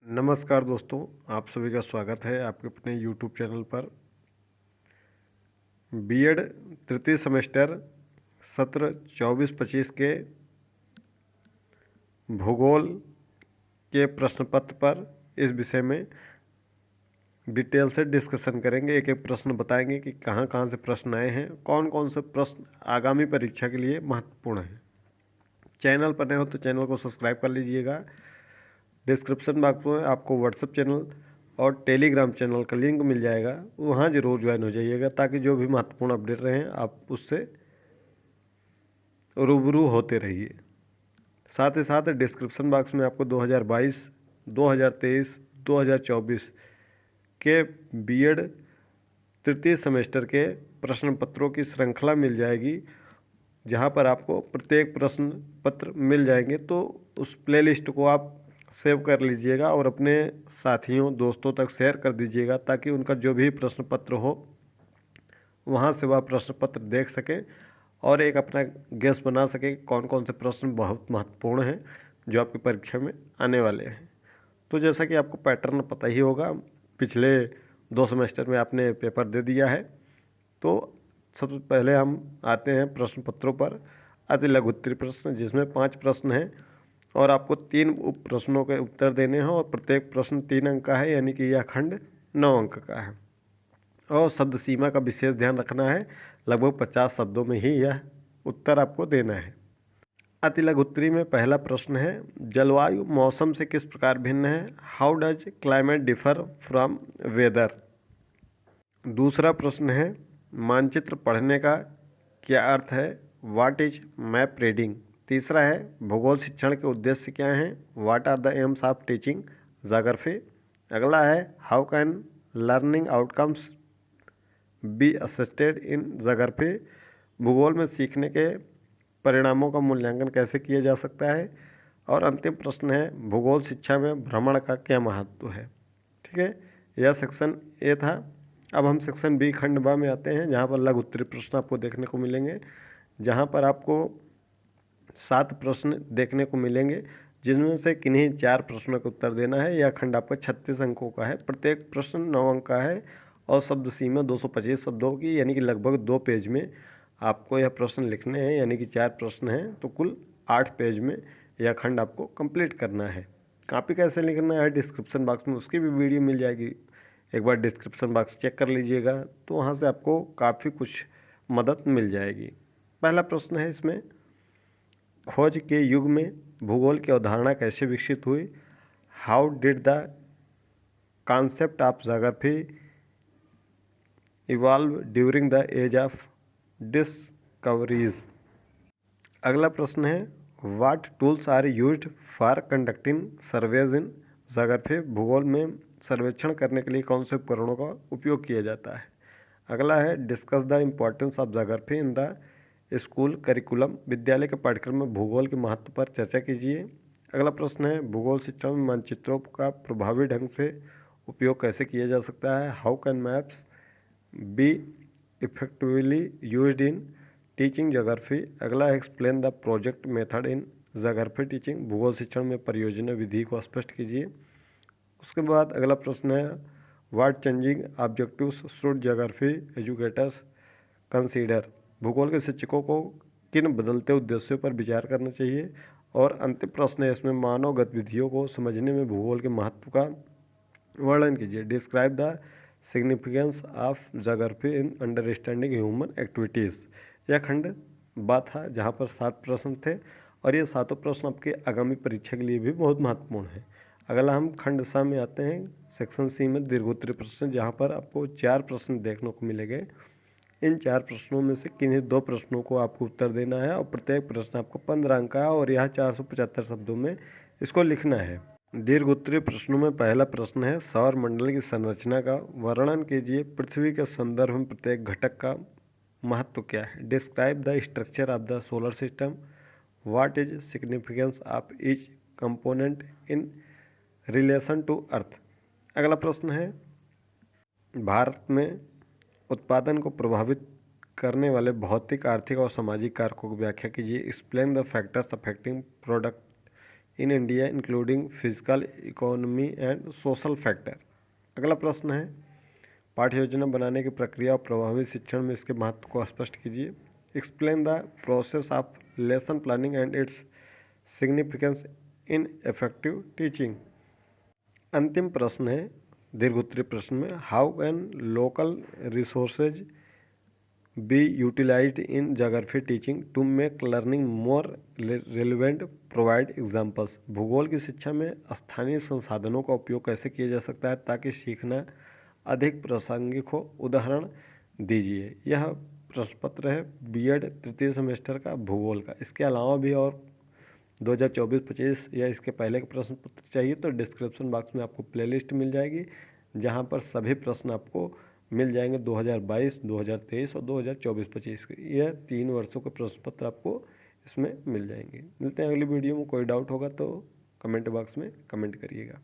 नमस्कार दोस्तों, आप सभी का स्वागत है आपके अपने यूट्यूब चैनल पर। बीएड तृतीय सेमेस्टर सत्र 24-25 के भूगोल के प्रश्न पत्र पर इस विषय में डिटेल से डिस्कशन करेंगे। एक एक प्रश्न बताएंगे कि कहाँ कहाँ से प्रश्न आए हैं, कौन कौन से प्रश्न आगामी परीक्षा के लिए महत्वपूर्ण हैं। चैनल पर नए हो तो चैनल को सब्सक्राइब कर लीजिएगा। डिस्क्रिप्शन बॉक्स में आपको व्हाट्सएप चैनल और टेलीग्राम चैनल का लिंक मिल जाएगा, वहाँ ज़रूर ज्वाइन हो जाइएगा ताकि जो भी महत्वपूर्ण अपडेट रहें आप उससे रूबरू होते रहिए। साथ ही साथ डिस्क्रिप्शन बॉक्स में आपको 2022, 2023, 2024 के बीएड तृतीय सेमेस्टर के प्रश्न पत्रों की श्रृंखला मिल जाएगी, जहाँ पर आपको प्रत्येक प्रश्न पत्र मिल जाएंगे। तो उस प्लेलिस्ट को आप सेव कर लीजिएगा और अपने साथियों दोस्तों तक शेयर कर दीजिएगा ताकि उनका जो भी प्रश्न पत्र हो वहाँ से वह प्रश्न पत्र देख सकें और एक अपना गेस बना सकें कौन कौन से प्रश्न बहुत महत्वपूर्ण हैं जो आपकी परीक्षा में आने वाले हैं। तो जैसा कि आपको पैटर्न पता ही होगा, पिछले 2 सेमेस्टर में आपने पेपर दे दिया है। तो सबसे पहले हम आते हैं प्रश्न पत्रों पर। अति लघु उत्तरीय प्रश्न, जिसमें 5 प्रश्न हैं और आपको 3 उप प्रश्नों के उत्तर देने हैं और प्रत्येक प्रश्न 3 अंक का है, यानी कि यह खंड 9 अंक का है। और शब्द सीमा का विशेष ध्यान रखना है, लगभग 50 शब्दों में ही यह उत्तर आपको देना है। अति लघु उत्तरीय में पहला प्रश्न है, जलवायु मौसम से किस प्रकार भिन्न है? How does climate differ from weather? दूसरा प्रश्न है, मानचित्र पढ़ने का क्या अर्थ है? What is map reading? तीसरा है, भूगोल शिक्षण के उद्देश्य क्या हैं? What are the aims of teaching geography? अगला है, how can learning outcomes be assisted in geography? भूगोल में सीखने के परिणामों का मूल्यांकन कैसे किया जा सकता है? और अंतिम प्रश्न है, भूगोल शिक्षा में भ्रमण का क्या महत्व है? ठीक है, यह सेक्शन ए था। अब हम सेक्शन बी खंड बा में आते हैं, जहाँ पर लघु उत्तरीय प्रश्न आपको देखने को मिलेंगे, जहाँ पर आपको 7 प्रश्न देखने को मिलेंगे, जिनमें से किन्हीं 4 प्रश्नों का उत्तर देना है। यह खंड आपका 36 अंकों का है, प्रत्येक प्रश्न 9 अंक का है और शब्द सीमा 225 शब्दों की, यानी कि लगभग 2 पेज में आपको यह प्रश्न लिखने हैं, यानी कि 4 प्रश्न हैं तो कुल 8 पेज में यह खंड आपको कंप्लीट करना है। कॉपी कैसे लिखना है, डिस्क्रिप्शन बॉक्स में उसकी भी वीडियो मिल जाएगी, एक बार डिस्क्रिप्शन बॉक्स चेक कर लीजिएगा तो वहाँ से आपको काफ़ी कुछ मदद मिल जाएगी। पहला प्रश्न है इसमें, खोज के युग में भूगोल की अवधारणा कैसे विकसित हुई? How did the concept of geography evolve during the age of discoveries? अगला प्रश्न है, what tools are used for conducting surveys in geography? भूगोल में सर्वेक्षण करने के लिए कौन से उपकरणों का उपयोग किया जाता है? अगला है, discuss the importance of geography in the school curriculum? विद्यालय के पाठ्यक्रम में भूगोल के महत्व पर चर्चा कीजिए। अगला प्रश्न है, भूगोल शिक्षा में मानचित्रों का प्रभावी ढंग से उपयोग कैसे किया जा सकता है? How can maps B effectively used in teaching geography? अगला है, explain the project method in geography teaching? भूगोल शिक्षण में परियोजना विधि को स्पष्ट कीजिए। उसके बाद अगला प्रश्न है, what changing objectives should geography educators consider? भूगोल के शिक्षकों को किन बदलते उद्देश्यों पर विचार करना चाहिए? और अंतिम प्रश्न है इसमें, मानव गतिविधियों को समझने में भूगोल के महत्व का वर्णन कीजिए। Describe the significance of geography in understanding human activities? यह खंड बा था, जहाँ पर 7 प्रश्न थे और ये 7 प्रश्न आपके आगामी परीक्षा के लिए भी बहुत महत्वपूर्ण है। अगला हम खंड सा में आते हैं, सेक्शन सी में दीर्घोत्तरीय प्रश्न, जहाँ पर आपको 4 प्रश्न देखने को मिलेंगे। इन 4 प्रश्नों में से किन्हीं 2 प्रश्नों को आपको उत्तर देना है और प्रत्येक प्रश्न आपको 15 अंक का है और यह 475 शब्दों में इसको लिखना है। दीर्घोत्तरीय प्रश्नों में पहला प्रश्न है, सौर मंडल की संरचना का वर्णन कीजिए। पृथ्वी के संदर्भ में प्रत्येक घटक का महत्व क्या है? Describe the structure of the solar system? What is significance of each component in relation to earth? अगला प्रश्न है, भारत में उत्पादन को प्रभावित करने वाले भौतिक, आर्थिक और सामाजिक कारकों की व्याख्या कीजिए। Explain the factors affecting product in India including physical, economy and social factor. अगला प्रश्न है, पाठ्य योजना बनाने की प्रक्रिया और प्रभावी शिक्षण में इसके महत्व को स्पष्ट कीजिए। Explain the process of lesson planning and its significance in effective teaching. अंतिम प्रश्न है दीर्घोत्तरीय प्रश्न में, how can local resources be utilised in geography teaching to make learning more relevant, provide examples. भूगोल की शिक्षा में स्थानीय संसाधनों का उपयोग कैसे किया जा सकता है ताकि सीखना अधिक प्रासंगिक हो, उदाहरण दीजिए। यह प्रश्न पत्र है बीएड तृतीय सेमेस्टर का भूगोल का। इसके अलावा भी और 2024-25 या इसके पहले के प्रश्न पत्र चाहिए तो डिस्क्रिप्शन बॉक्स में आपको प्लेलिस्ट मिल जाएगी, जहां पर सभी प्रश्न आपको मिल जाएंगे 2022, 2023 और 2024-25 के। यह 3 वर्षों के प्रश्न पत्र आपको इसमें मिल जाएंगे। मिलते हैं अगली वीडियो में। कोई डाउट होगा तो कमेंट बॉक्स में कमेंट करिएगा।